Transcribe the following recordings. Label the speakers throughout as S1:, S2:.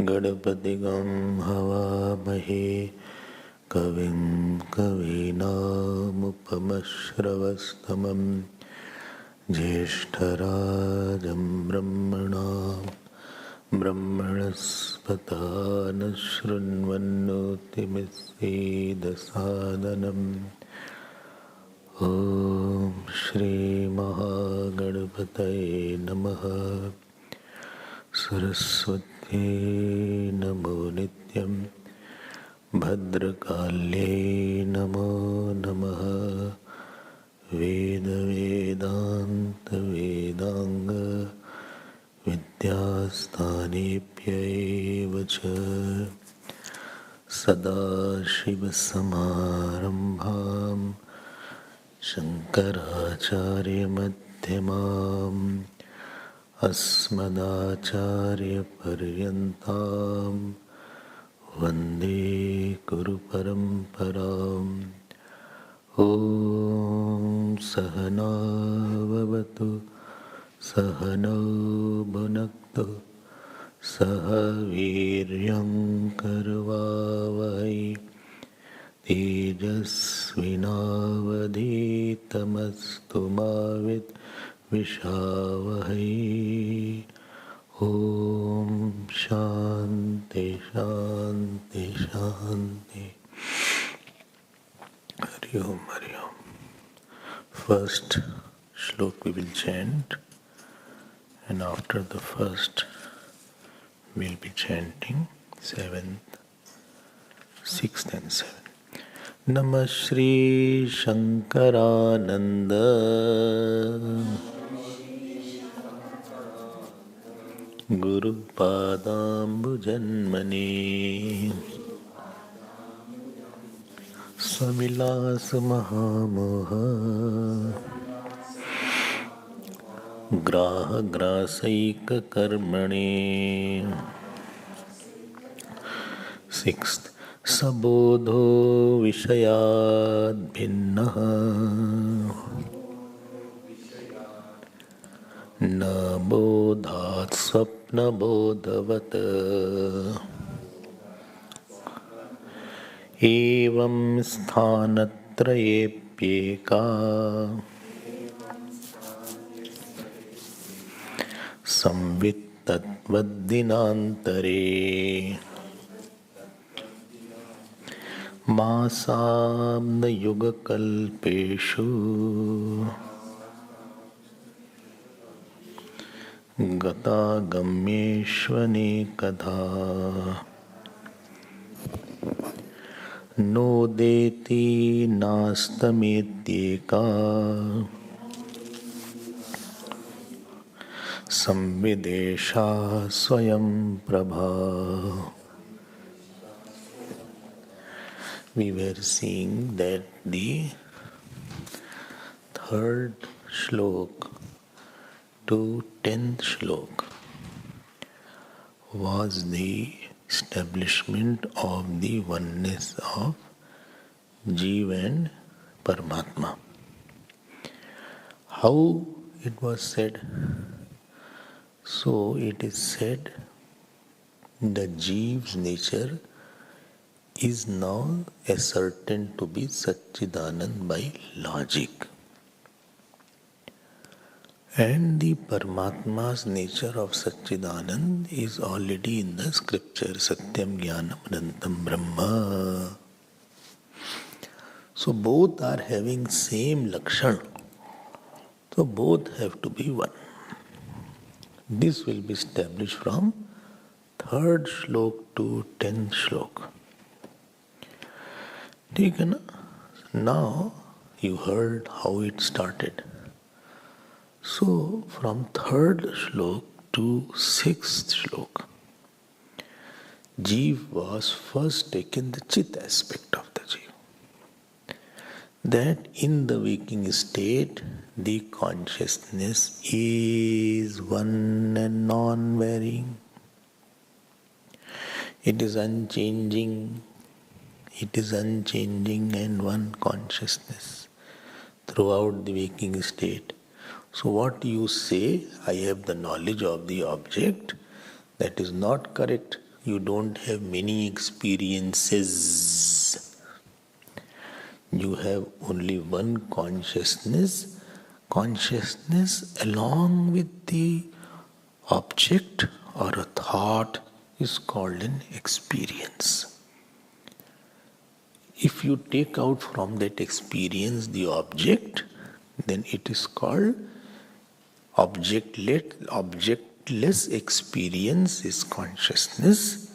S1: गणपतिगं हवामहे कविं कवीनामुपमश्रवस्तमं ज्येष्ठराजं ब्रह्मणस्पत न शृण्वन्नोतिमिस्सीदसादनम् ॐ श्रीमहागणपतये नमः। सरस्वत्यै नमो नित्यं भद्रकाल्यै नमो नमः। वेदवेदान्तवेदाङ्ग विद्यास्थानेभ्यैव च सदाशिवसमारम्भां शङ्कराचार्यमध्यमाम् अस्मदाचार्यपर्यन्तां वन्दे गुरुपरम्पराम्। ॐ सहना भवतु सहनौ भुनक्तु सह वीर्यं करवावहै तेजस्विनावधीतमस्तु मा विद्विषावहै। ॐ शान्ति शान्ति शान्ति। Hari Om, Hari Om. First shlok we will chant, and after the first we will be chanting 7th, 6th and 7th. Namah Shri Shankarananda Guru Padambujanmani Samilas Mahamoha Graha Grasaika Karmani. 6th. Sabodho Vishayad Bhinnaha Na bodhat swapna bodhavat Evam sthanatrayepyeka Samvittatvadinantare Māsāmna yugakalpeshu Gata gamyeshvanekadha Nodeti nastametyeka Samvidesha swayam prabha. We were seeing that the third shlok to 10th shlok was the establishment of the oneness of Jeev and Paramatma. How it was said? So it is said that Jeev's nature is now ascertained to be Satchidanand by logic. And the Paramatma's nature of Satchidanand is already in the scripture, Satyam Jnanam Anantam Brahma. So both are having same lakshan. So both have to be one. This will be established from 3rd shlok to 10th shlok. Now you heard how it started. So from 3rd shlok to 6th shloka. Jeev was first taken the chit aspect of the Jeev. That in the waking state, the consciousness is one and non-varying. It is unchanging. It is unchanging and one consciousness throughout the waking state. So what you say, I have the knowledge of the object, that is not correct. You don't have many experiences. You have only one consciousness. Consciousness along with the object or a thought is called an experience. If you take out from that experience the object, then it is called objectless experience is consciousness.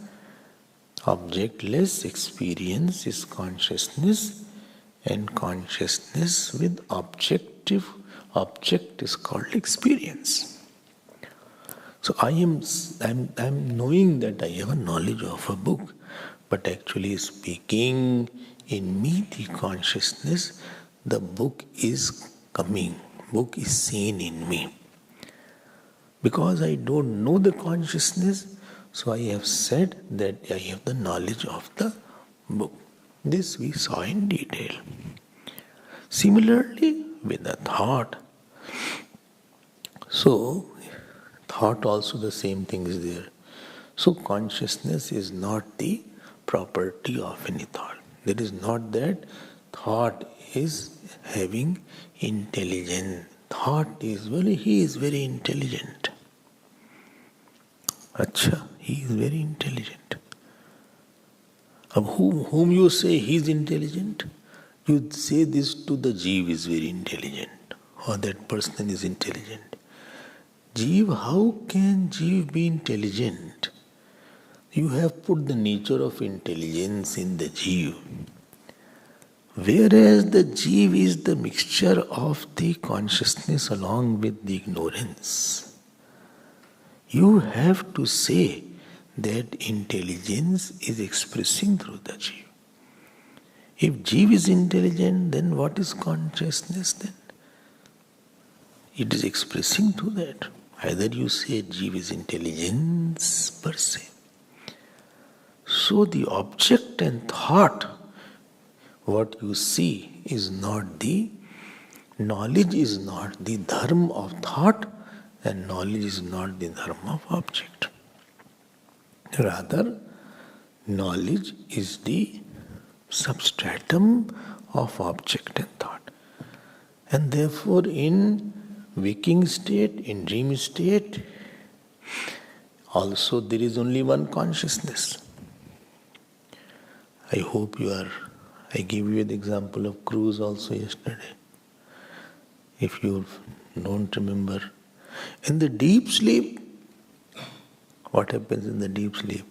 S1: Objectless experience is consciousness, and consciousness with object is called experience. So I am knowing that I have a knowledge of a book, but actually speaking, in me the consciousness, the book is coming, book is seen in me. Because I don't know the consciousness, so I have said that I have the knowledge of the book. This we saw in detail. Similarly with the thought. So, thought also the same thing is there. So consciousness is not the property of any thought. There is not that thought is having intelligence. Thought is, he is very intelligent. Acha, he is very intelligent. Of whom you say he is intelligent, you say this to the Jeev is very intelligent, or that person is intelligent. Jeev, how can Jeev be intelligent? You have put the nature of intelligence in the Jeev. Whereas the Jeev is the mixture of the consciousness along with the ignorance. You have to say that intelligence is expressing through the Jeev. If Jeev is intelligent, then what is consciousness then? It is expressing through that. Either you say Jeev is intelligence per se. So the object and thought, what you see is not the, knowledge is not the dharma of thought, and knowledge is not the dharma of object. Rather, knowledge is the substratum of object and thought. And therefore in waking state, in dream state, also there is only one consciousness. I hope I gave you the example of cruise also yesterday. If you don't remember. In the deep sleep, what happens in the deep sleep?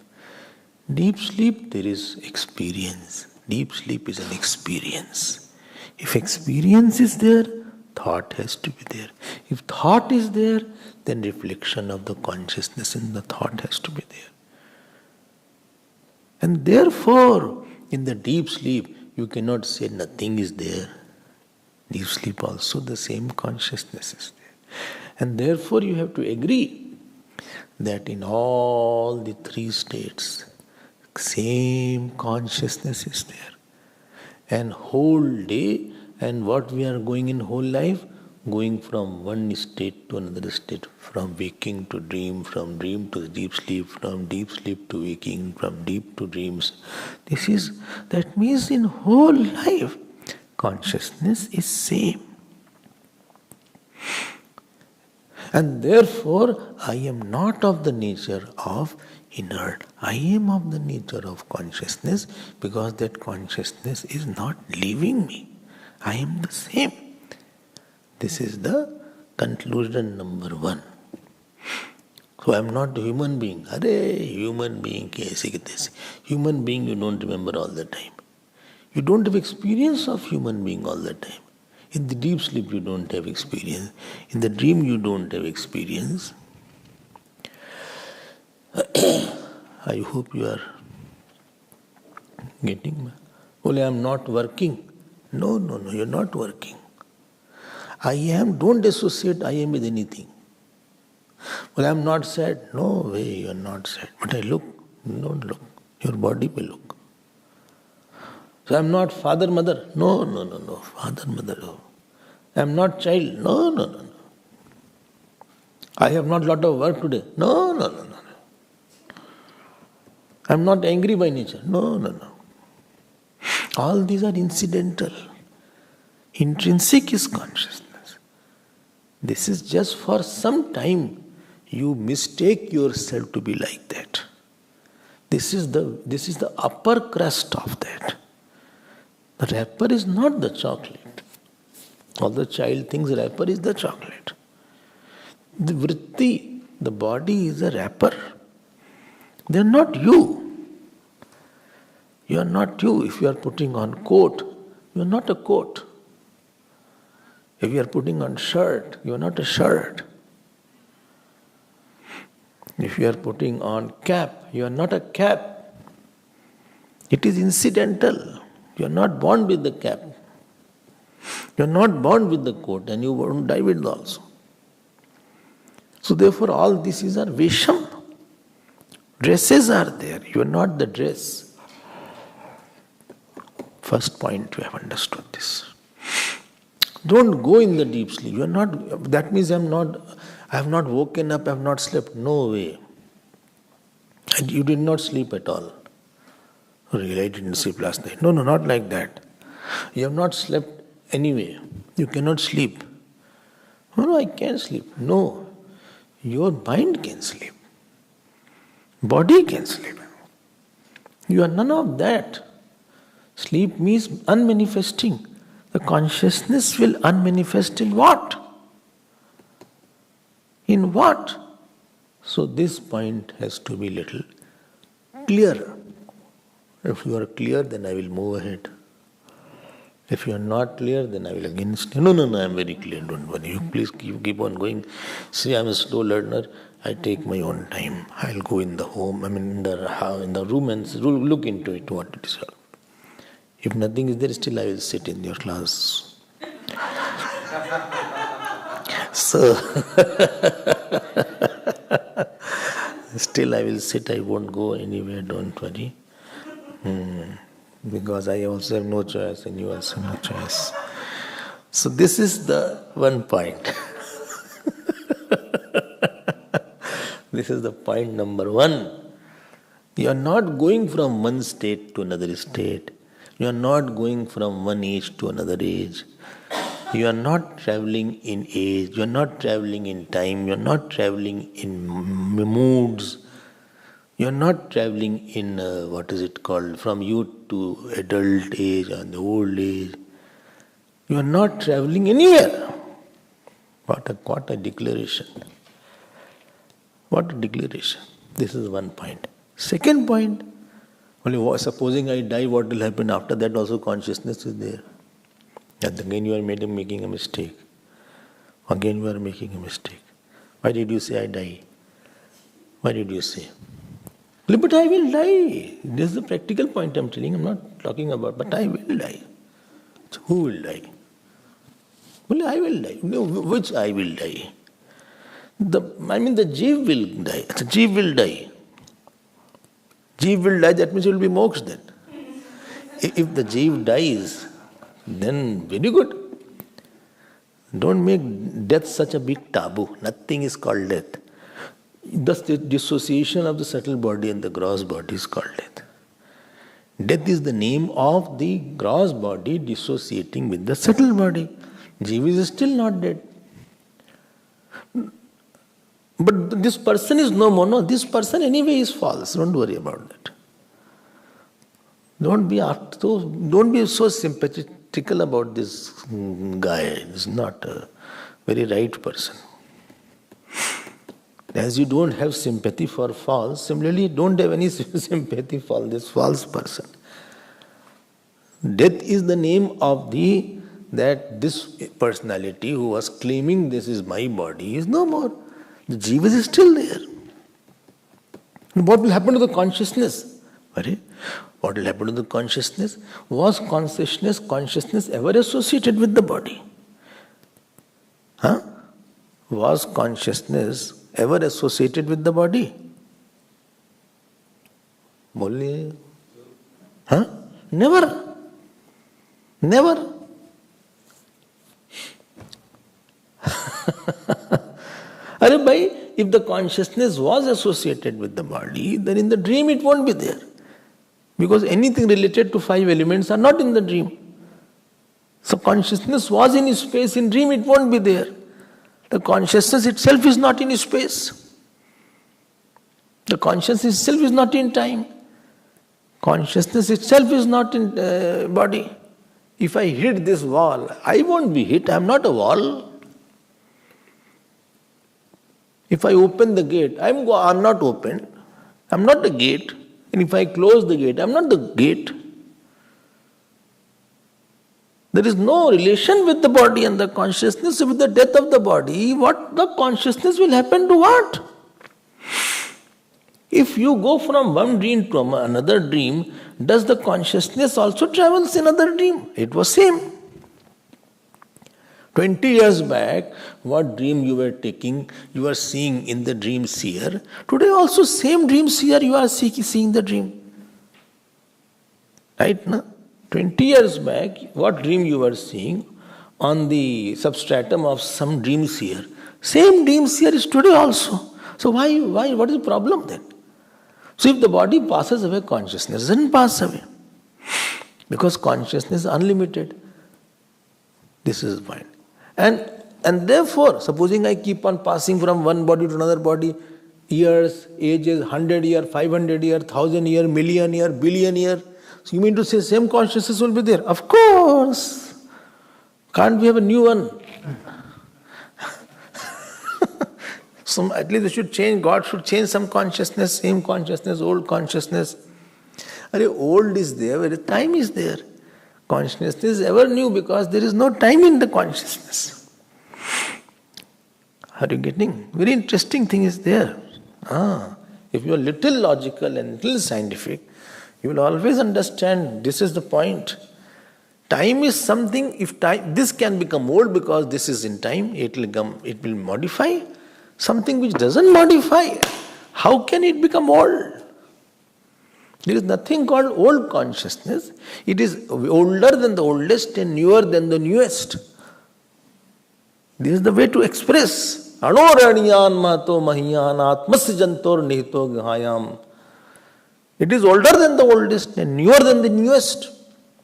S1: Deep sleep, there is experience. Deep sleep is an experience. If experience is there, thought has to be there. If thought is there, then reflection of the consciousness in the thought has to be there. And therefore, in the deep sleep, you cannot say nothing is there. Deep sleep also the same consciousness is there. And therefore you have to agree that in all the three states, same consciousness is there. And whole day, and what we are going in whole life, going from one state to another state, from waking to dream, from dream to deep sleep, from deep sleep to waking, from deep to dreams. That means in whole life, consciousness is same. And therefore, I am not of the nature of inert. I am of the nature of consciousness, because that consciousness is not leaving me. I am the same. This is the conclusion number 1. So I am not a human being. Human being, human being you don't remember all the time. You don't have experience of human being all the time. In the deep sleep you don't have experience. In the dream you don't have experience. I hope you are getting me. Well, I am not working. No, you are not working. I am, don't associate I am with anything. Well, I am not sad. No way, you are not sad. But I look. Don't look. Your body will look. So I am not father, mother. No. Father, mother. No. I am not child. No. I have not lot of work today. No. I am not angry by nature. No. All these are incidental. Intrinsic is consciousness. This is just for some time you mistake yourself to be like that. This is the upper crust of that. The wrapper is not the chocolate. All the child thinks wrapper is the chocolate. The vritti, the body is a wrapper. They are not you. You are not you. If you are putting on coat, you are not a coat. If you are putting on shirt, you are not a shirt. If you are putting on cap, you are not a cap. It is incidental. You are not born with the cap. You are not born with the coat, and you won't die with it also. So therefore all this is our vesham. Dresses are there. You are not the dress. First point, you have understood this. Don't go in the deep sleep. You are not. That means I have not woken up. I have not slept. No way. And you did not sleep at all. Really, I didn't sleep last night. No, not like that. You have not slept anyway. You cannot sleep. No, I can't sleep. No, your mind can sleep. Body can sleep. You are none of that. Sleep means unmanifesting. The consciousness will unmanifest in what? In what? So this point has to be little clearer. If you are clear, then I will move ahead. If you are not clear, then I will again say, no, I am very clear, don't worry. You please keep on going. See, I am a slow learner. I take my own time. I will go in the home, in the room and look into it, what it is all. If nothing is there, still I will sit in your class. So, still I will sit, I won't go anywhere, don't worry. Because I also have no choice and you also have no choice. So this is the one point. This is the point number one. You are not going from one state to another state. You are not going from one age to another age. You are not traveling in age. You are not traveling in time. You are not traveling in moods. You are not traveling in, from youth to adult age and old age. You are not traveling anywhere. What a declaration. What a declaration. This is one point. Second point, supposing I die, what will happen? After that also consciousness is there. And again you are making a mistake. Again you are making a mistake. Why did you say I die? Why did you say? But I will die. This is the practical point I am telling. I am not talking about, but I will die. So who will die? Well, I will die. No, which I will die? The Jeev will die. The Jeev will die. Jeev will die, that means it will be moksha then. If the Jeev dies, then very good. Don't make death such a big taboo. Nothing is called death. Thus the dissociation of the subtle body and the gross body is called death. Death is the name of the gross body dissociating with the subtle body. Jeev is still not dead. But this person is no more. No, this person anyway is false. Don't worry about that. Don't be so sympathetical about this guy. He's not a very right person. As you don't have sympathy for false, similarly you don't have any sympathy for this false person. Death is the name of that this personality who was claiming this is my body is no more. The Jiva is still there. What will happen to the consciousness? What will happen to the consciousness? Was consciousness ever associated with the body? Was consciousness ever associated with the body? Boliye. Never. Never. If the consciousness was associated with the body, then in the dream it won't be there. Because anything related to 5 elements are not in the dream. So consciousness was in space, in dream it won't be there. The consciousness itself is not in space. The consciousness itself is not in time. Consciousness itself is not in body. If I hit this wall, I won't be hit, I am not a wall. If I open the gate, I am not open, I am not the gate. And if I close the gate, I am not the gate. There is no relation with the body and the consciousness. With the death of the body, what the consciousness will happen to what? If you go from one dream to another dream, does the consciousness also travels in another dream? It was same. 20 years back, what dream you were taking, you are seeing in the dream seer. Today also same dream seer you are seeing the dream. Right now? 20 years back, what dream you were seeing on the substratum of some dream seer, same dream seer is today also. So why, what is the problem then? So if the body passes away, consciousness doesn't pass away. Because consciousness is unlimited. This is fine. And therefore, supposing I keep on passing from one body to another body, years, ages, 100 years, 500 years, 1,000 years, million years, billion years, so you mean to say same consciousness will be there? Of course. Can't we have a new one? So at least we should change, God should change some consciousness, same consciousness, old consciousness. Old is there, where time is there. Consciousness is ever new because there is no time in the consciousness. Are you getting? Very interesting thing is there. If you are little logical and little scientific, you will always understand this is the point. Time is something, if time, this can become old because this is in time, it will modify. Something which doesn't modify, how can it become old? There is nothing called old consciousness. It is older than the oldest and newer than the newest. This is the way to express. Anoraniyan mato mahiyan atmasya jantor nihito gahayam. It is older than the oldest and newer than the newest.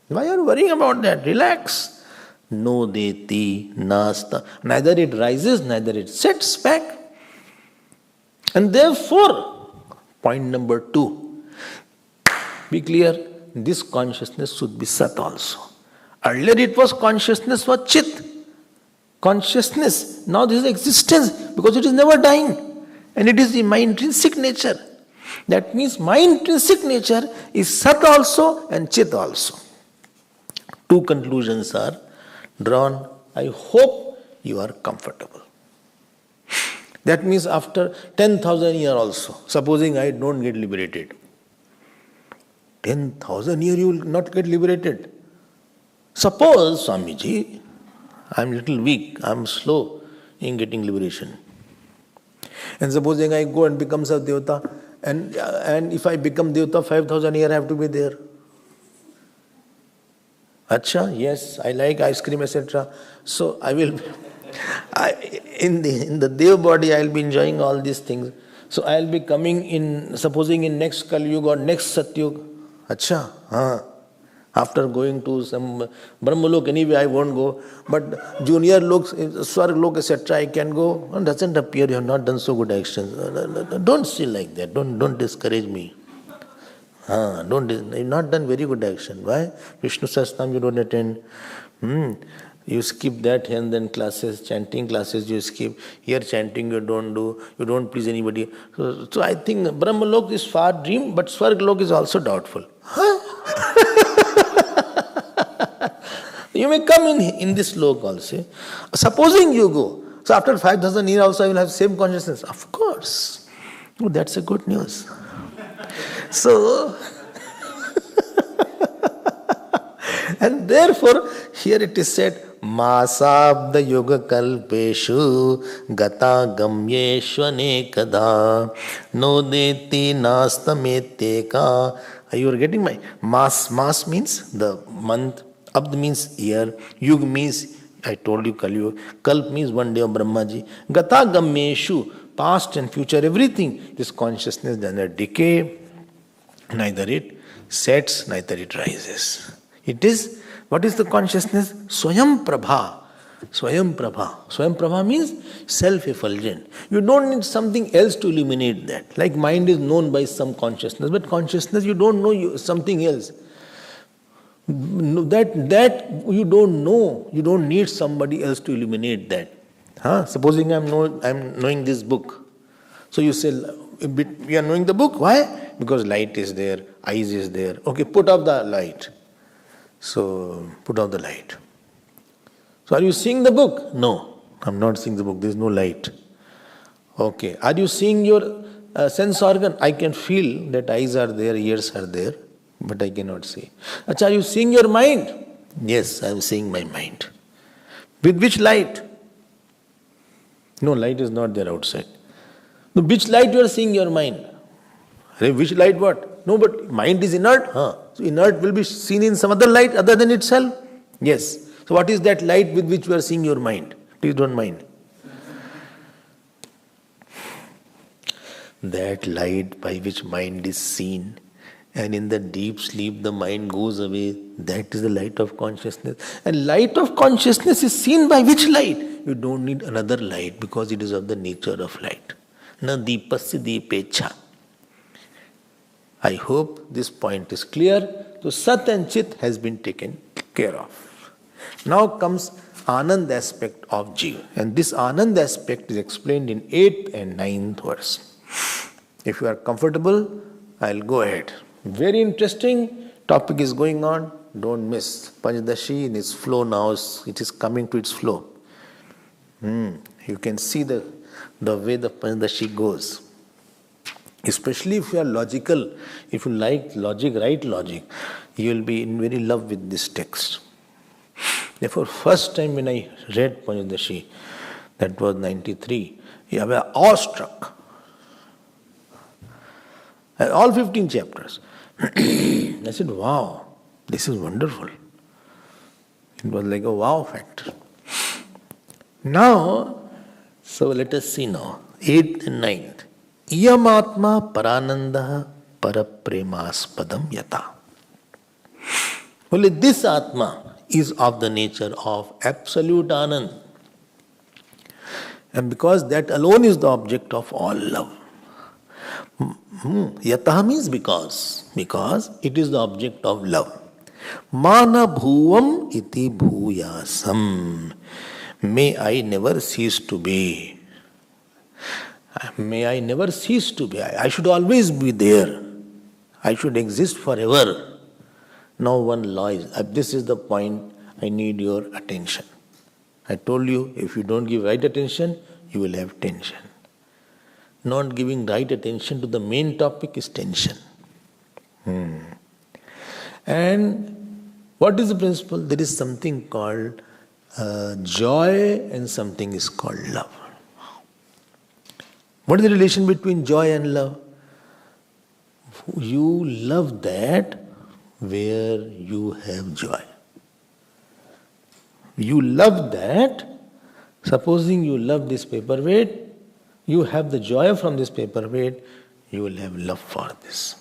S1: Why are you worrying about that? Relax. No deti, nasta. Neither it rises, neither it sets back. And therefore, point number 2. Be clear, this consciousness should be Sat also. Earlier it was consciousness was Chit. Consciousness, now this is existence because it is never dying. And it is in my intrinsic nature. That means my intrinsic nature is Sat also and Chit also. 2 conclusions are drawn. I hope you are comfortable. That means after 10,000 years also, supposing I don't get liberated. 10,000 years you will not get liberated. Suppose, Swamiji, I am little weak, I am slow in getting liberation. And supposing I go and become a Devata, and if I become Devata, 5,000 years I have to be there. Acha, yes, I like ice cream, etc. So I will, in the Dev body, I will be enjoying all these things. So I will be coming in, supposing in next Kali Yuga or next Satyuga. Acha, after going to some Brahmalok, anyway I won't go. But junior looks, Swarg lok, etc. I can go. It doesn't appear you have not done so good actions. Don't say like that. Don't discourage me. You've not done very good action. Why? Vishnu Sahasranam you don't attend. You skip that and then classes, chanting classes you skip. Here chanting you don't do. You don't please anybody. So I think Brahmalok is far dream, but Swargalok is also doubtful. You may come in this lok also. Supposing you go. So after 5,000 years also I will have same consciousness. Of course. Oh, that's a good news. So, and therefore, here it is said, Masabda yoga kalpeshu gata gamyeshwane no deti nastameteka. You are getting my mas means the month, abd means year, yug means I told you Kalyu, kalp means one day of Brahmaji. Gata gamyeshu, past and future, everything is consciousness, then a decay, neither it sets, neither it rises. It is, what is the consciousness? Swayam Prabha. Swayam Prabha. Swayam Prabha means self-effulgent. You don't need something else to illuminate that. Like mind is known by some consciousness, but consciousness you don't know something else. That you don't know. You don't need somebody else to illuminate that. Supposing I'm knowing this book. So you say, we are knowing the book. Why? Because light is there, eyes is there. Okay, put off the light. So, put off the light. So, are you seeing the book? No, I'm not seeing the book. There is no light. Okay, are you seeing your sense organ? I can feel that eyes are there, ears are there, but I cannot see. Achha, are you seeing your mind? Yes, I am seeing my mind. With which light? No, light is not there outside. No, which light you are seeing your mind? Which light what? No, but mind is inert. So inert will be seen in some other light other than itself? Yes. So what is that light with which you are seeing your mind? Please don't mind. That light by which mind is seen, and in the deep sleep the mind goes away, that is the light of consciousness. And light of consciousness is seen by which light? You don't need another light because it is of the nature of light. Na deepasya deepecha. I hope this point is clear. So Sat and Chit has been taken care of. Now comes Anand aspect of Jiva. And this Anand aspect is explained in 8th and 9th verse. If you are comfortable, I'll go ahead. Very interesting topic is going on. Don't miss. Panchadashi in its flow now, it is coming to its flow. You can see the way the Panchadashi goes. Especially if you are logical, if you like logic, right logic, you will be in very love with this text. Therefore, first time when I read Panchadashi, that was 93, I was awestruck. All 15 chapters. I said, wow, this is wonderful. It was like a wow factor. Now, so let us see now, 8th and 9th. Iyamatma parananda parapremaspadam yata. Only this Atma is of the nature of absolute Anand. And because that alone is the object of all love. Yataha means because it is the object of love. Mana bhuvam iti bhuyasam. May I never cease to be. May I never cease to be. I should always be there. I should exist forever. Now one law is, this is the point, I need your attention. I told you, if you don't give right attention, you will have tension. Not giving right attention to the main topic is tension. And what is the principle? There is something called joy and something is called love. What is the relation between joy and love? You love that where you have joy. You love that. Supposing you love this paperweight, you have the joy from this paperweight, you will have love for this.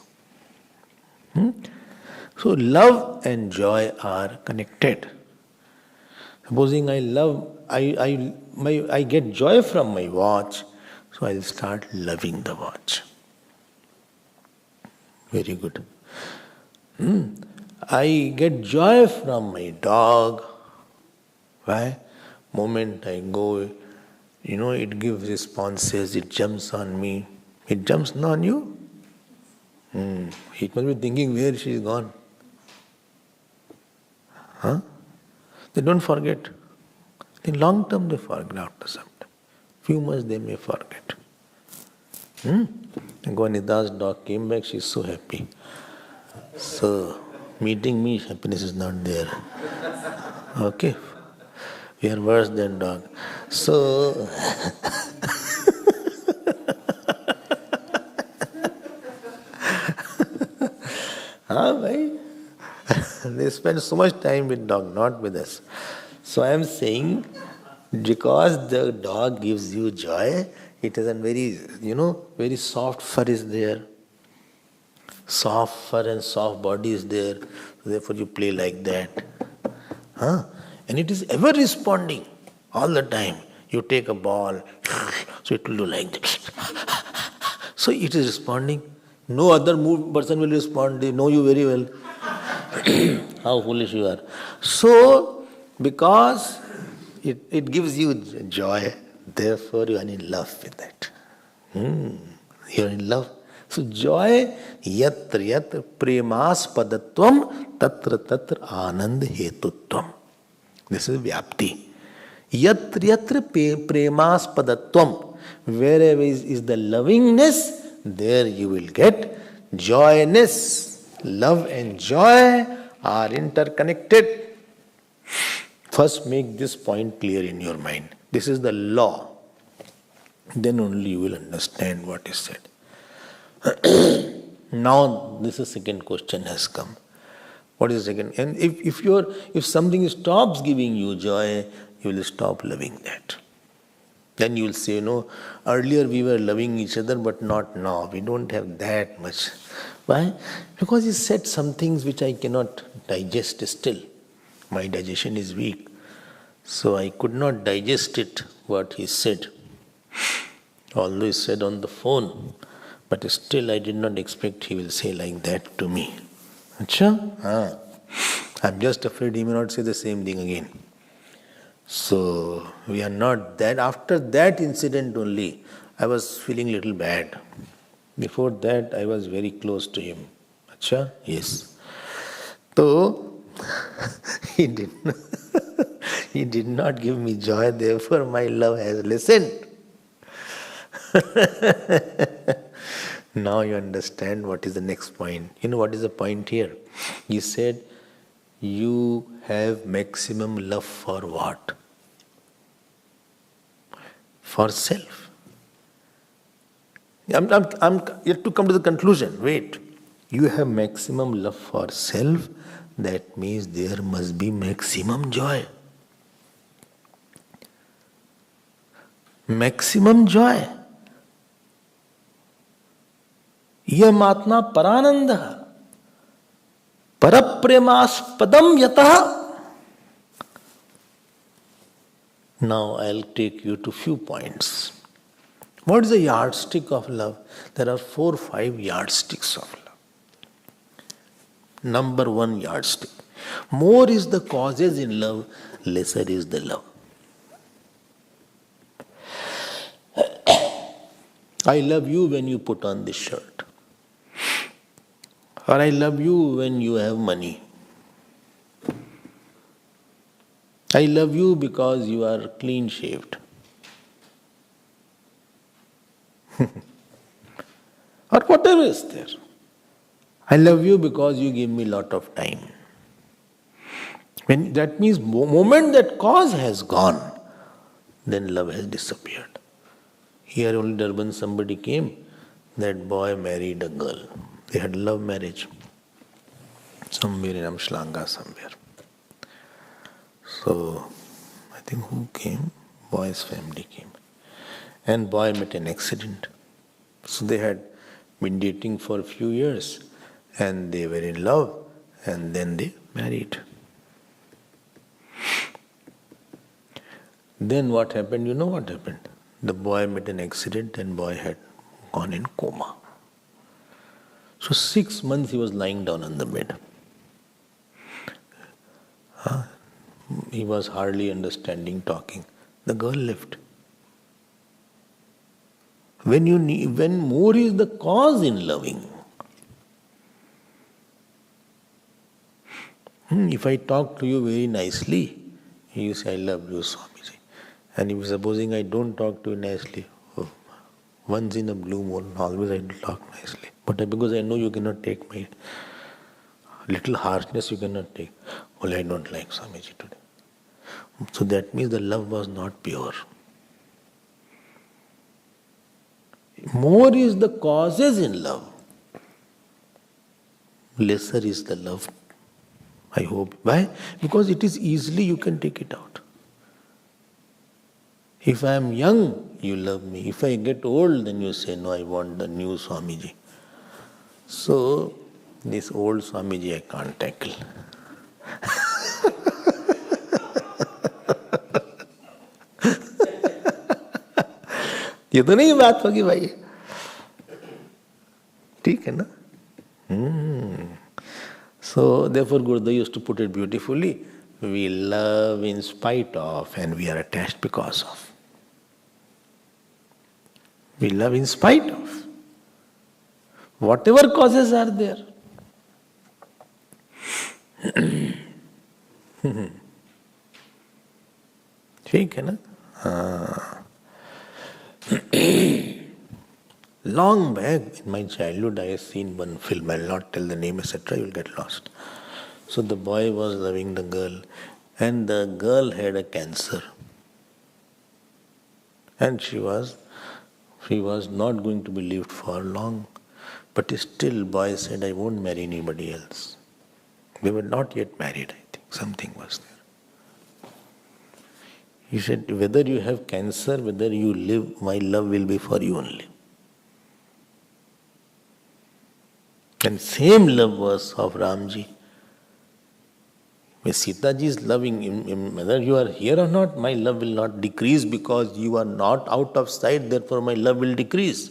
S1: So love and joy are connected. Supposing I get joy from my watch, so I'll start loving the watch. Very good. I get joy from my dog. Why? Moment I go, it gives responses, it jumps on me. It jumps not on you? It must be thinking where she is gone. They don't forget. In long term they forget after some time. Few months they may forget. And Gwanida's dog came back, she's so happy. So, meeting me, happiness is not there. Okay? We are worse than dog. So, bhai? They spend so much time with dog, not with us. So I am saying, because the dog gives you joy, it is a very, very soft fur is there. Soft fur and soft body is there. Therefore you play like that. Huh? And it is ever responding all the time. You take a ball, so it will do like this. So it is responding. No other person will respond. They know you very well. How foolish you are. So, because it gives you joy, therefore you are in love with that. You are in love. So joy, yatra yatra premaspadatvam tatra tatra anand hetutvam. This is vyapti. Yatra yatra premaspadatvam. Wherever is the lovingness, there you will get joyness. Love and joy are interconnected. First make this point clear in your mind. This is the law. Then only you will understand what is said. Now this is second question has come. What is second? And if something stops giving you joy, you will stop loving that. Then you will say, earlier we were loving each other, but not now. We don't have that much. Why? Because he said some things which I cannot digest still. My digestion is weak. So I could not digest it, what he said. Although he said on the phone, but still I did not expect he will say like that to me. Achha? I'm just afraid he may not say the same thing again. So we are not that. After that incident only, I was feeling little bad. Before that, I was very close to him. Achha? Yes. So, he did not give me joy, therefore my love has lessened. Now you understand what is the next point. You know what is the point here? He said, you have maximum love for what? For self. I'm yet to come to the conclusion. Wait. You have maximum love for self. That means there must be maximum joy. Maximum joy. Yamatna parananda. Parapremaspadam yataha. Now I'll take you to few points. What is the yardstick of love? There are 4 or 5 yardsticks of love. Number 1 yardstick. More is the causes in love, lesser is the love. I love you when you put on this shirt. Or I love you when you have money. I love you because you are clean shaved. Or whatever is there. I love you because you give me lot of time. When that means moment that cause has gone, then love has disappeared. Here only Durban somebody came, that boy married a girl. They had love marriage. Somewhere in Amshlanga somewhere. So, I think who came? Boy's family came. And boy met an accident. So they had been dating for a few years. And they were in love. And then they married. Then what happened? You know what happened? The boy met an accident and boy had gone in coma. So 6 months he was lying down on the bed. He was hardly understanding, talking. The girl left. When more is the cause in loving. If I talk to you very nicely, you say, I love you, Swamiji. And if supposing I don't talk to you nicely, oh, Once in a blue moon, always I talk nicely. But because I know you cannot take my little harshness, you cannot take. Well, I don't like Swamiji today. So that means the love was not pure. More is the causes in love. Lesser is the love, I hope. Why? Because it is easily you can take it out. If I am young, you love me. If I get old, then you say, no, I want the new Swamiji. So, this old Swamiji I can't tackle. ये तो नहीं बात होगी भाई. ठीक है ना? So, therefore, Gurudev used to put it beautifully. We love in spite of and we are attached because of. We love in spite of. Whatever causes are there. ठीक है ना? Long back in my childhood, I have seen one film. I will not tell the name, etc. You will get lost. So the boy was loving the girl, and the girl had a cancer, and she was not going to be lived for long. But still, boy said, "I won't marry anybody else." They were not yet married. I think something was there. He said, "Whether you have cancer, whether you live, my love will be for you only." And same love was of Ramji. When Sitaji is loving him, whether you are here or not, my love will not decrease because you are not out of sight, therefore my love will decrease.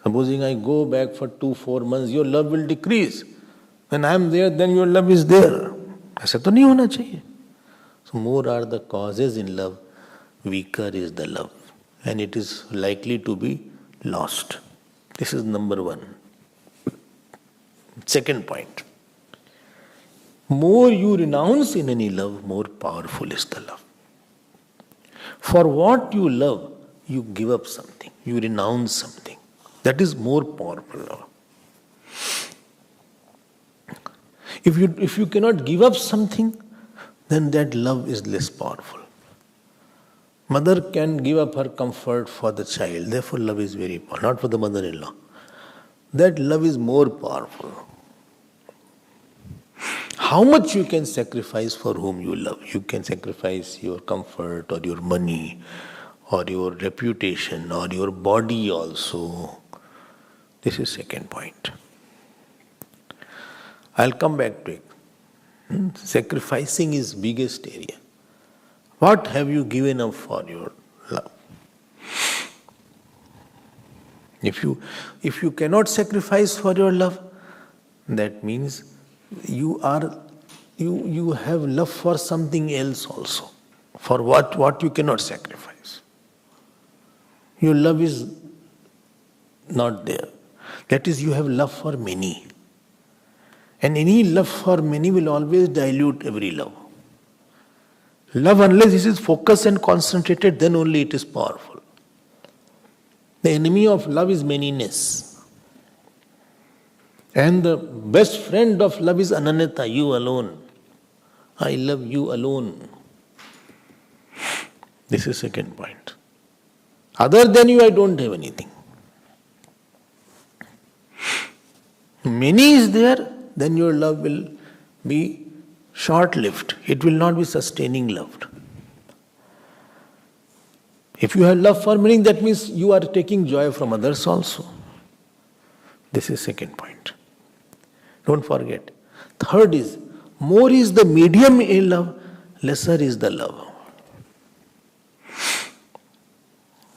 S1: Supposing I go back for 2-4 months, your love will decrease. When I am there, then your love is there. ऐसा तो नहीं होना चाहिए. So more are the causes in love, weaker is the love. And it is likely to be lost. This is number one. Second point. More you renounce in any love, more powerful is the love. For what you love, you give up something, you renounce something. That is more powerful love. If you cannot give up something, then that love is less powerful. Mother can give up her comfort for the child, therefore love is very powerful, not for the mother-in-law. That love is more powerful. How much you can sacrifice for whom you love? You can sacrifice your comfort or your money or your reputation or your body also. This is second point. I'll come back to it. Sacrificing is biggest area. What have you given up for your love? If you cannot sacrifice for your love, that means you have love for something else also. For what you cannot sacrifice. Your love is not there. That is, you have love for many. And any love for many will always dilute every love. Love, unless it is focused and concentrated, then only it is powerful. The enemy of love is manyness. And the best friend of love is ananyata, you alone. I love you alone. This is second point. Other than you, I don't have anything. Many is there, then your love will be short-lived. It will not be sustaining love. If you have love for many, that means you are taking joy from others also. This is second point. Don't forget. Third is, more is the medium in love, lesser is the love.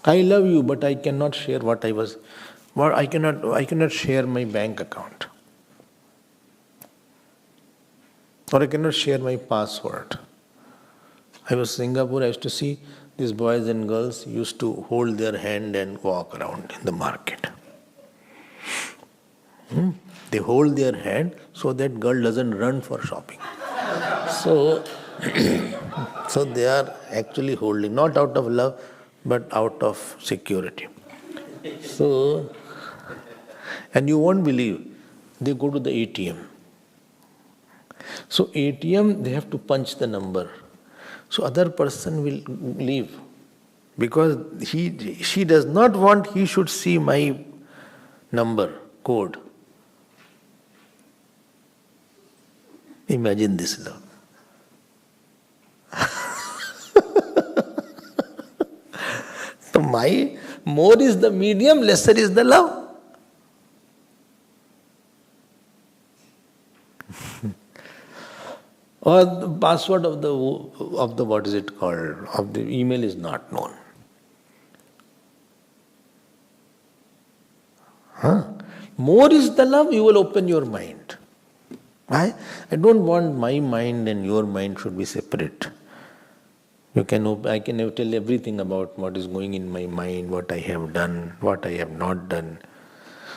S1: I love you, but I cannot share I cannot share my bank account. Or I cannot share my password. I was in Singapore, I used to see these boys and girls used to hold their hand and walk around in the market. They hold their hand so that girl doesn't run for shopping. So they are actually holding, not out of love, but out of security. So, and you won't believe, they go to the ATM. So ATM, they have to punch the number. So other person will leave because she does not want he should see my number, code. Imagine this love. So more is the medium, lesser is the love. Or the password of the what is it called, of the email is not known. More is the love, you will open your mind. I don't want my mind and your mind should be separate. I can never tell everything about what is going in my mind, what I have done, what I have not done.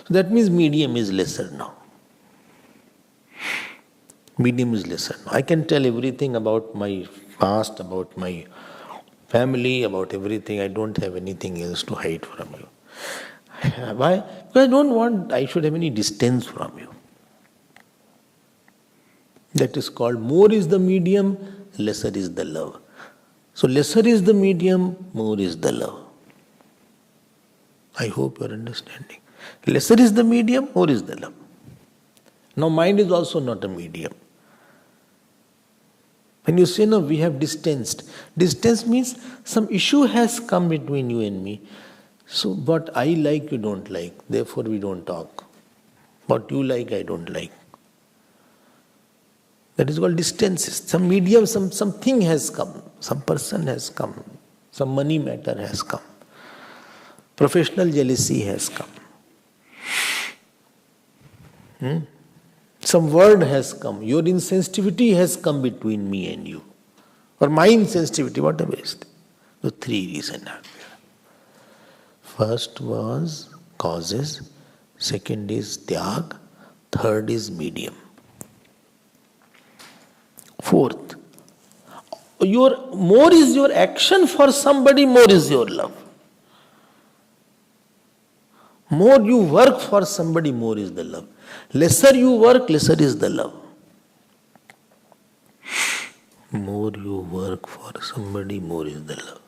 S1: So that means medium is lesser now. Medium is lesser now. I can tell everything about my past, about my family, about everything. I don't have anything else to hide from you. Why? Because I don't want I should have any distance from you. That is called more is the medium, lesser is the love. So lesser is the medium, more is the love. I hope you are understanding. Lesser is the medium, more is the love. Now mind is also not a medium. When you say no, we have distanced. Distance means some issue has come between you and me. So what I like, you don't like. Therefore we don't talk. What you like, I don't like. That is called distances. Some medium, something has come. Some person has come. Some money matter has come. Professional jealousy has come. Some word has come. Your insensitivity has come between me and you. Or my insensitivity, whatever is there. The three reasons are there. First was causes. Second is tyag. Third is medium. Fourth, more is your action for somebody, more is your love. More you work for somebody, more is the love. Lesser you work, lesser is the love. More you work for somebody, more is the love.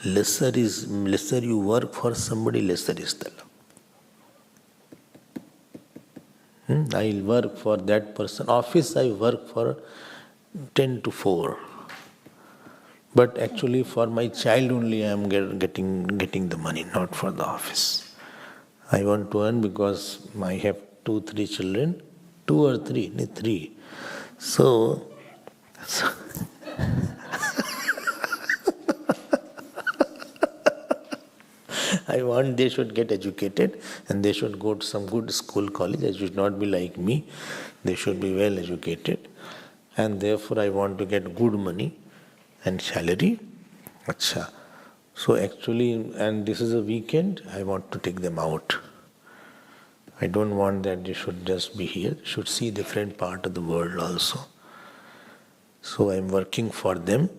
S1: Lesser you work for somebody, lesser is the love. I'll work for that person. Office I work for 10 to 4. But actually for my child only I am getting the money, not for the office. I want to earn because I have 2-3 children. 2 or 3? 3. So I want they should get educated and they should go to some good school, college. They should not be like me. They should be well educated. And therefore I want to get good money and salary. Achha. So actually, and this is a weekend, I want to take them out. I don't want that they should just be here. They should see different part of the world also. So I'm working for them.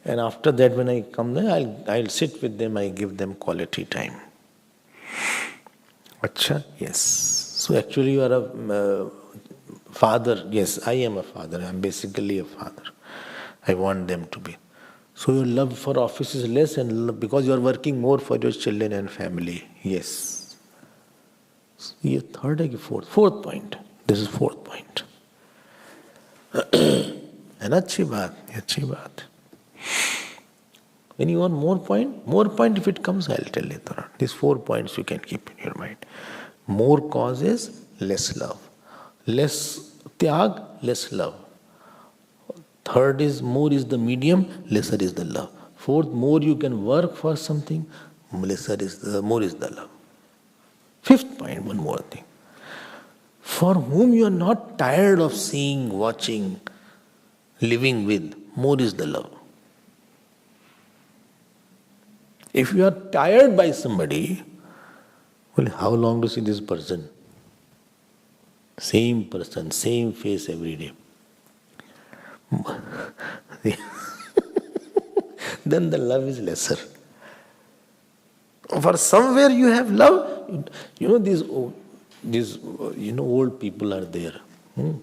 S1: And after that, when I come there, I'll sit with them, I give them quality time. Achha? Yes. So actually you are a father. Yes, I am a father. I'm basically a father. I want them to be. So your love for office is less and because you are working more for your children and family. Yes. ये third है कि fourth? Fourth point. This is fourth point. And अच्छी बात. When you want more point if it comes, I'll tell you. These 4 points you can keep in your mind. More causes, less love. Less tyag, less love. Third is more is the medium, lesser is the love. Fourth, more you can work for something, more is the love. Fifth point, one more thing. For whom you are not tired of seeing, watching, living with, more is the love. If you are tired by somebody, well, how long to see this person? Same person, same face every day. Then the love is lesser. For somewhere you have love. These old people are there.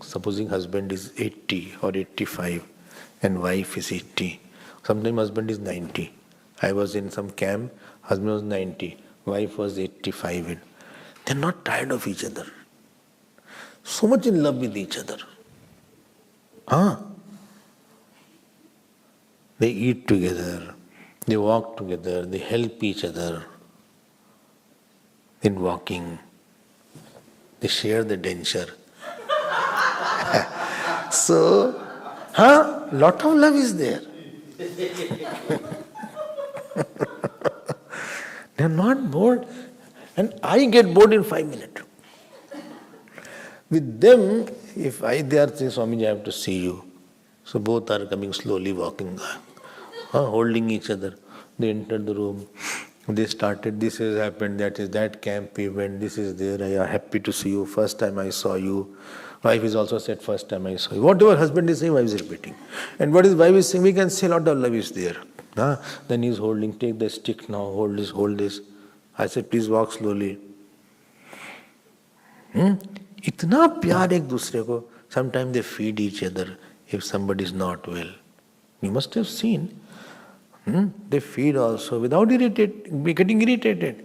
S1: Supposing husband is 80 or 85 and wife is 80. Sometimes husband is 90. I was in some camp, husband was 90, wife was 85. They're not tired of each other. So much in love with each other. They eat together, they walk together, they help each other in walking. They share the denture. So, lot of love is there. They are not bored. And I get bored in 5 minutes. With them, they are saying, Swamiji, I have to see you. So both are coming slowly, walking, holding each other. They entered the room. They started, this has happened, that camp event, this is there, I am happy to see you, first time I saw you. Wife is also said, first time I saw you. Whatever husband is saying, wife is repeating. And what his wife is saying, we can say a lot of love is there. Then he is holding, take the stick now, hold this. I said, please walk slowly. Itna pyar ek dusre ko. Sometimes they feed each other if somebody is not well. You must have seen. They feed also without getting irritated.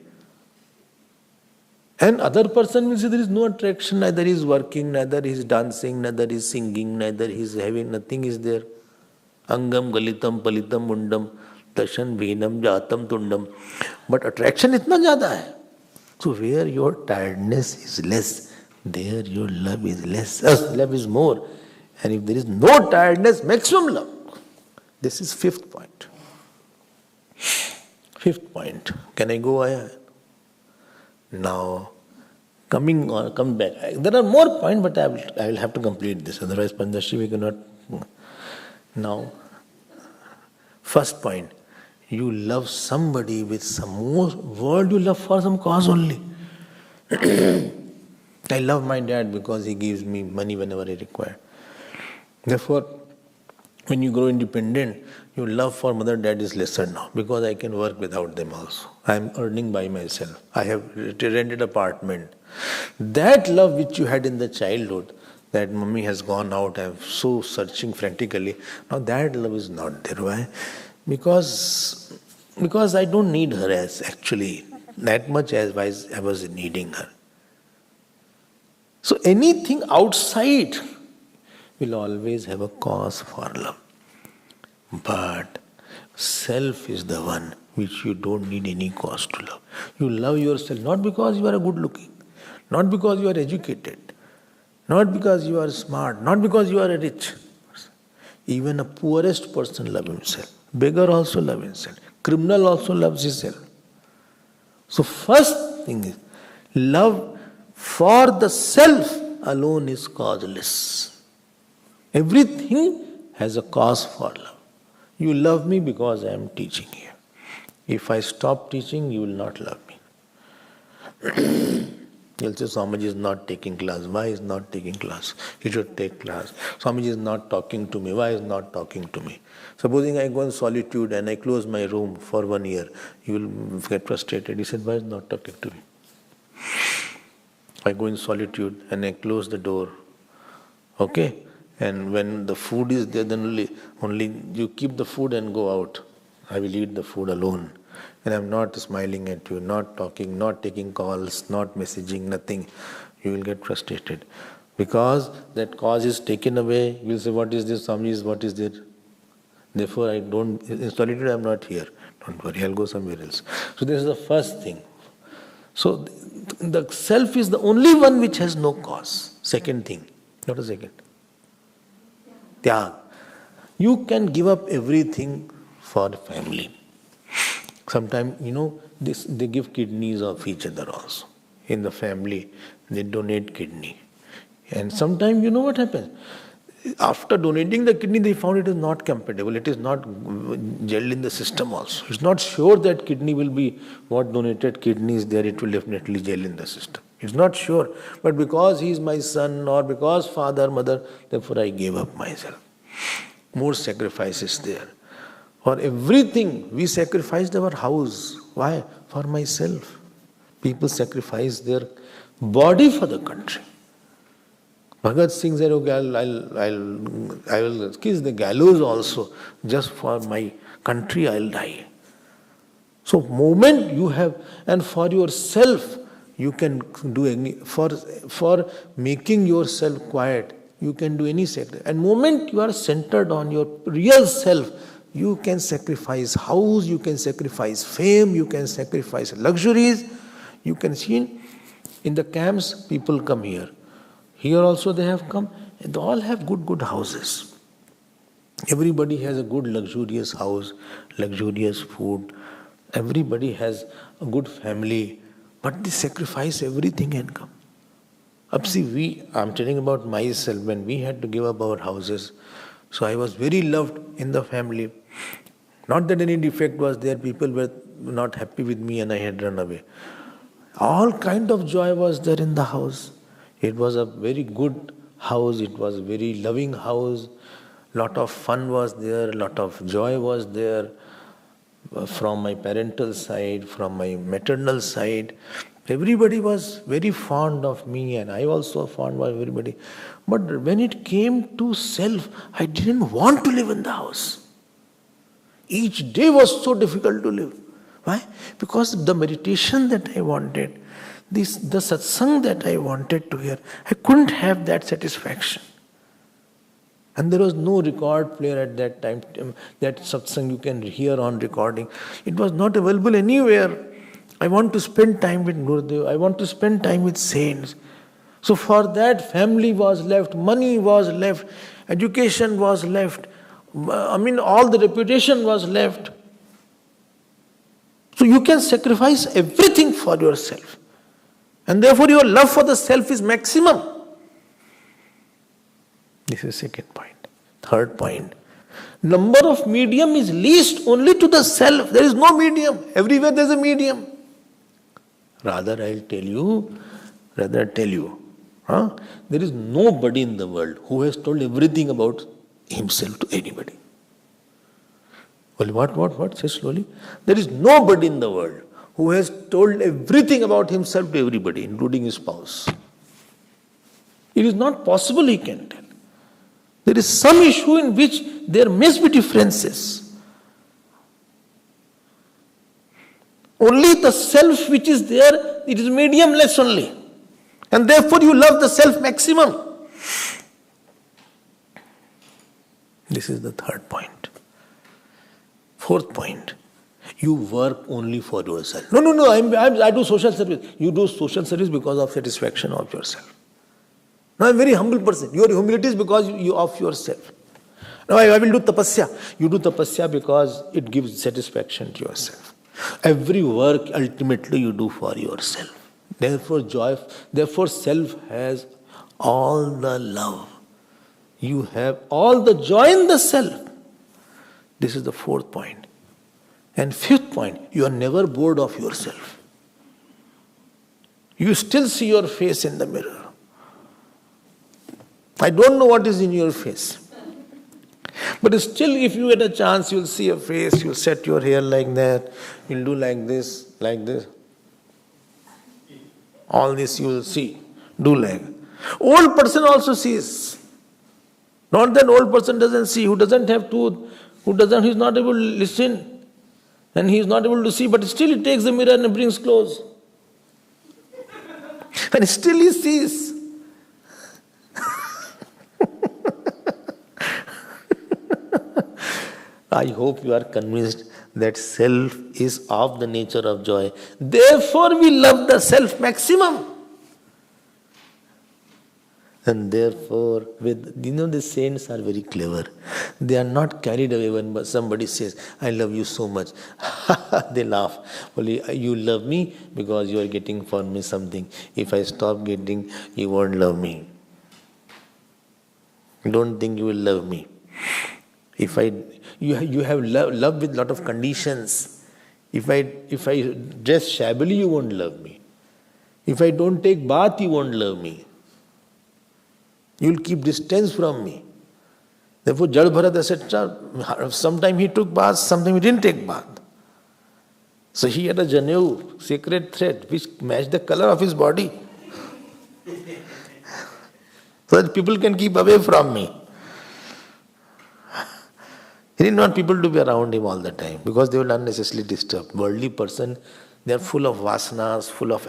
S1: And other person will say there is no attraction, neither he is working, neither he is dancing, neither he is singing, neither he is having, nothing is there. Angam galitam palitam mundam tashan bhinam jatam tundam. But attraction itna jyada hai. So where your tiredness is less, there your love is less. Love is more. And if there is no tiredness, maximum love. This is fifth point. Fifth point. Can I go ahead? Now, come back. There are more points, but I will have to complete this. Otherwise, Panchadashi we cannot. Now, first point. You love somebody with some word you love for some cause only. I love my dad because he gives me money whenever I require. Therefore, when you grow independent, your love for mother, dad is lesser now because I can work without them also. I am earning by myself. I have rented apartment. That love which you had in the childhood, that mummy has gone out, I am so searching frantically. Now that love is not there. Why? Because I don't need her as actually that much as I was needing her. So anything outside will always have a cause for love. But self is the one which you don't need any cause to love. You love yourself not because you are good looking, not because you are educated, not because you are smart, not because you are rich. Even a poorest person loves himself. Beggar also loves himself. Criminal also loves himself. So first thing is, love for the self alone is causeless. Everything has a cause for love. You love me because I am teaching you. If I stop teaching, you will not love me. You'll say, Swamiji is not taking class. Why is not taking class? He should take class. Swamiji is not talking to me. Why is not talking to me? Supposing I go in solitude and I close my room for 1 year, you will get frustrated. He said, why is not talking to me? I go in solitude and I close the door. Okay? And when the food is there, then only you keep the food and go out. I will eat the food alone. And I am not smiling at you, not talking, not taking calls, not messaging, nothing. You will get frustrated. Because that cause is taken away, you will say, what is this? Swami, what is there? Therefore, in solitude I am not here. Don't worry, I will go somewhere else. So this is the first thing. So the self is the only one which has no cause. Second thing. Not a second. Tyag. You can give up everything for the family. Sometimes, they give kidneys of each other also. In the family, they donate kidney. And sometimes, what happens? After donating the kidney, they found it is not compatible. It is not gelled in the system also. It's not sure that kidney will be what donated kidney is there. It will definitely gel in the system. It's not sure. But because he is my son or because father, mother, therefore I gave up myself. More sacrifices there. For everything, we sacrificed our house. Why? For myself. People sacrifice their body for the country. Bhagat Singh said, okay, I will kiss the gallows also. Just for my country, I'll die. So, moment you have, and for yourself, you can do any, for making yourself quiet, you can do any sacrifice. And moment you are centered on your real self, you can sacrifice house, you can sacrifice fame, you can sacrifice luxuries. You can see in the camps, people come here. Here also they have come, and they all have good houses. Everybody has a good luxurious house, luxurious food. Everybody has a good family, but they sacrifice everything and come. Up see, I'm telling about myself, when we had to give up our houses, so I was very loved in the family. Not that any defect was there, people were not happy with me and I had run away. All kind of joy was there in the house. It was a very good house, it was a very loving house. Lot of fun was there, lot of joy was there. From my parental side, from my maternal side, everybody was very fond of me and I also fond of everybody. But when it came to self, I didn't want to live in the house. Each day was so difficult to live. Why? Because the meditation that I wanted, the satsang that I wanted to hear, I couldn't have that satisfaction. And there was no record player at that time, that satsang you can hear on recording. It was not available anywhere. I want to spend time with Gurudev, I want to spend time with saints. So for that, family was left, money was left, education was left, all the reputation was left. So you can sacrifice everything for yourself. And therefore your love for the self is maximum. This is second point. Third point. Number of medium is least only to the self. There is no medium. Everywhere there is a medium. Rather tell you, there is nobody in the world who has told everything about himself to anybody. Well, what? Say slowly. There is nobody in the world who has told everything about himself to everybody, including his spouse. It is not possible he can tell. There is some issue in which there must be differences. Only the self which is there, it is mediumless only. And therefore you love the self maximum. This is the third point. Fourth point. You work only for yourself. No, I do social service. You do social service because of satisfaction of yourself. No, I'm a very humble person. Your humility is because you of yourself. No, I will do tapasya. You do tapasya because it gives satisfaction to yourself. Every work ultimately you do for yourself. Therefore self has all the love. You have all the joy in the self. This is the fourth point. And fifth point, you are never bored of yourself. You still see your face in the mirror. I don't know what is in your face. But still, if you get a chance, you'll see a face, you'll set your hair like that, you'll do like this. All this you will see. Do like. Old person also sees. Not that old person doesn't see, who doesn't have tooth, he's not able to listen, and he's not able to see, but still he takes the mirror and brings close. And still he sees. I hope you are convinced that self is of the nature of joy. Therefore we love the self maximum. And therefore, the saints are very clever. They are not carried away when somebody says, I love you so much. They laugh. Well, you love me because you are getting for me something. If I stop getting, you won't love me. Don't think you will love me. You have love with lot of conditions. If I dress shabbily, you won't love me. If I don't take bath, you won't love me. You will keep distance from me. Therefore, Jad Bharat, etc., sometime he took bath, sometime he didn't take bath. So he had a Janevu, sacred thread, which matched the color of his body. So that people can keep away from me. He didn't want people to be around him all the time because they will unnecessarily disturb. Worldly person, they are full of vasanas, full of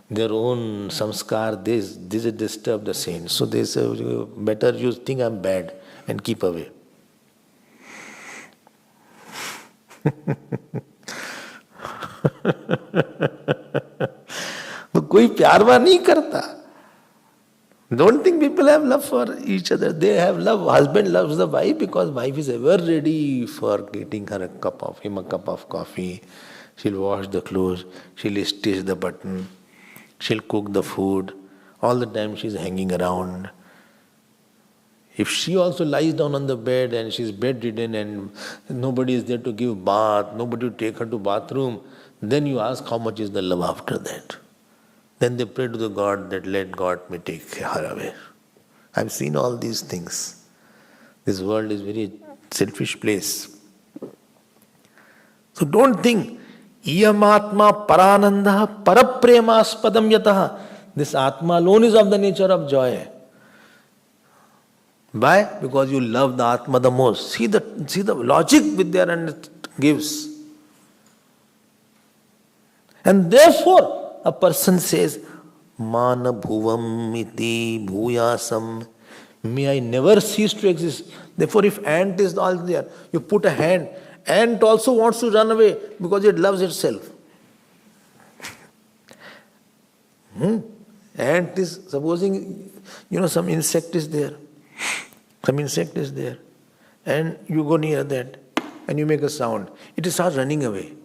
S1: their own samskar. This disturb the saints. So they say, better you think I'm bad and keep away. तो कोई प्यार वार नहीं करता. Don't think people have love for each other. They have love. Husband loves the wife because wife is ever ready for getting her a cup of coffee. She'll wash the clothes. She'll stitch the button. She'll cook the food. All the time she's hanging around. If she also lies down on the bed and she's bedridden and nobody is there to give bath, nobody to take her to bathroom, then you ask how much is the love after that. Then they pray to the God that let God may take her away. I've seen all these things. This world is a very selfish place. So don't think, iyam atma parananda parapremaspadam yataha. This atma alone is of the nature of joy. Why? Because you love the atma the most. See the logic Vidyarananda gives. And therefore, a person says, Mana bhuvam iti bhuyasam. May I never cease to exist. Therefore, if ant is all there, you put a hand, ant also wants to run away because it loves itself. Ant is, supposing, some insect is there. And you go near that and you make a sound. It starts running away.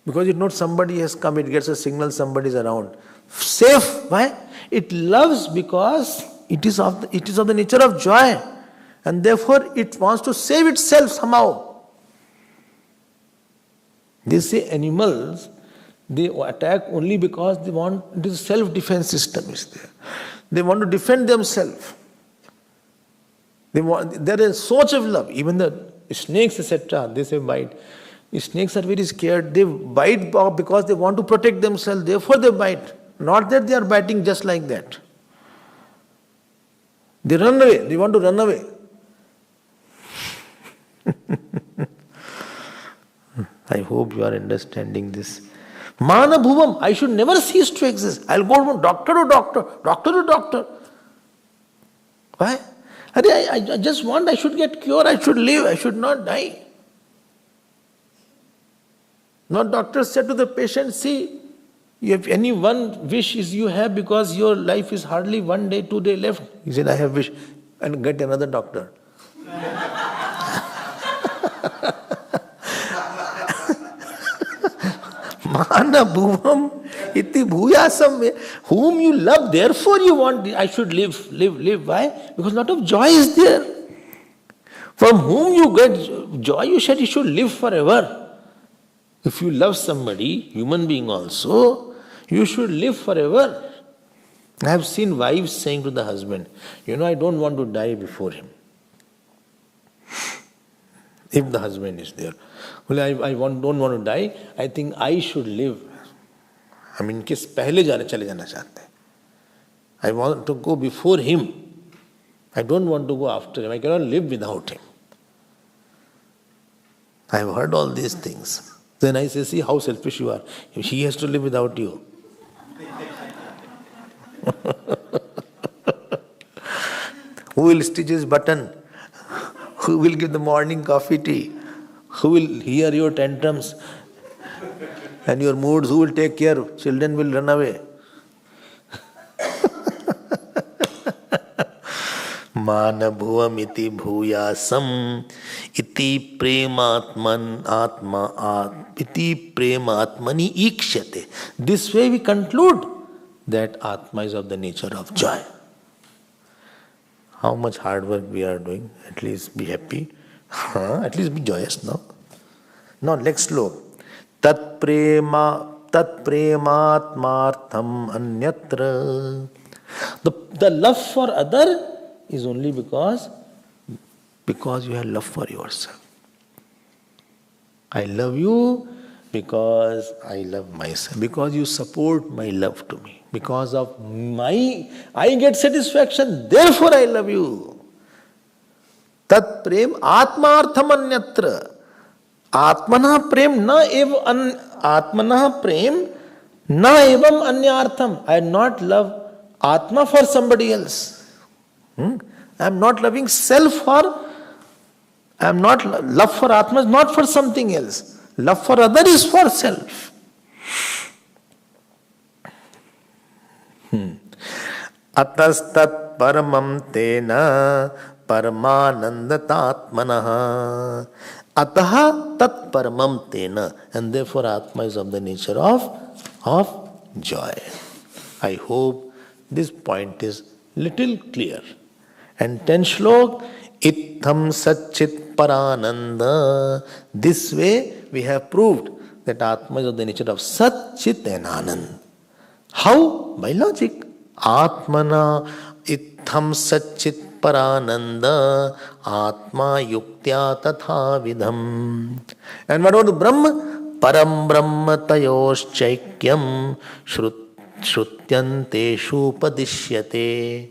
S1: Because it knows somebody has come, it gets a signal somebody is around. Safe. Why? It loves because it is of the nature of joy. And therefore it wants to save itself somehow. They say animals, they attack only because they want, this self-defense system is there. They want to defend themselves. There is so much of love. Even the snakes, etc., they say bite. Snakes are very scared. They bite because they want to protect themselves. Therefore they bite. Not that they are biting just like that. They run away. They want to run away. I hope you are understanding this. Mana bhuvam. I should never cease to exist. I'll go from doctor to doctor. Doctor to doctor. Why? I just want, I should get cured. I should live. I should not die. Now doctor said to the patient, see, if any one wish is you have because your life is hardly 1 day, 2 days left. He said, I have wish. And get another doctor. Mana bhuvam iti bhuyasam. Whom you love, therefore you want, I should live. Why? Because a lot of joy is there. From whom you get joy, you said you should live forever. If you love somebody, human being also, you should live forever. I have seen wives saying to the husband, I don't want to die before him. If the husband is there. Well, I don't want to die, I think I should live. I mean, किस पहले चले जाना चाहते हैं. I want to go before him. I don't want to go after him. I cannot live without him. I have heard all these things. Then I say, see how selfish you are. He has to live without you. Who will stitch his button? Who will give the morning coffee tea? Who will hear your tantrums and your moods? Who will take care? Children will run away. Mana bhuvam iti bhuyasam iti prematman iti prematmani ikshate. This way we conclude that Atma is of the nature of joy. How much hard work we are doing. At least be happy. At least be joyous now. Now next slok. Tat prematmartham anyatra. The love for other is only because you have love for yourself. I love you Because I love myself, because you support my love to me, because of I get satisfaction, therefore I love you. Tat prem atmartham anyatra. Atmana prem na ev atmana prem na evam anyartham. I not love Atma for somebody else. I am not loving self for, I am not, love for Atma is not for something else. Love for other is for self. Atastat paramam tena paramanandatatmanaha. Ataha tat paramam tena. And therefore Atma is of the nature of joy. I hope this point is little clear. And 10th shlok, Itham Satchit Parananda. This way we have proved that Atma is of the nature of Sat, Chit and Anand. How? By logic. Atmana Itham Satchit Parananda Atma Yuktya Tatha Vidham. And what about Brahma? Param Brahma Tayoschaikyam Shrutyanteshu Padishyate.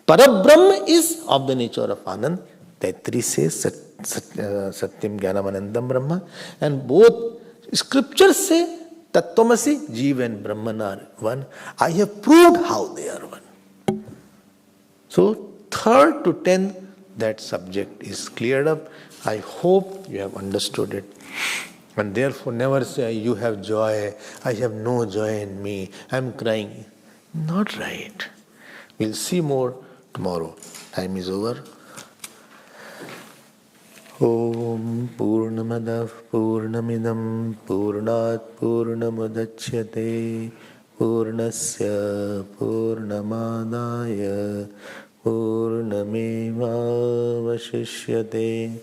S1: Parabrahma is of the nature of Anand. Taitri says Satyam Jnanam Anandam Brahma. And both scriptures say Tattvamasi, Jeev and Brahman are one. I have proved how they are one. So 3rd to 10th, that subject is cleared up. I hope you have understood it. And therefore never say, you have joy, I have no joy in me, I am crying. Not right. We'll see more tomorrow. Time is over. Om Purnamadav Purnamidam Purnat Purnamudachyate Purnasya Purnamadaya Purnameva Vashishyate.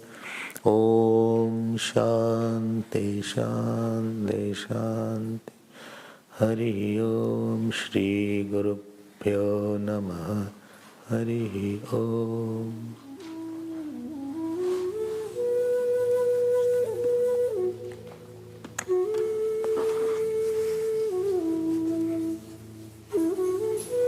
S1: Om Shanti Shanti Shanti. Hari Om Shri Guru Pyo Namaha. Hari Om.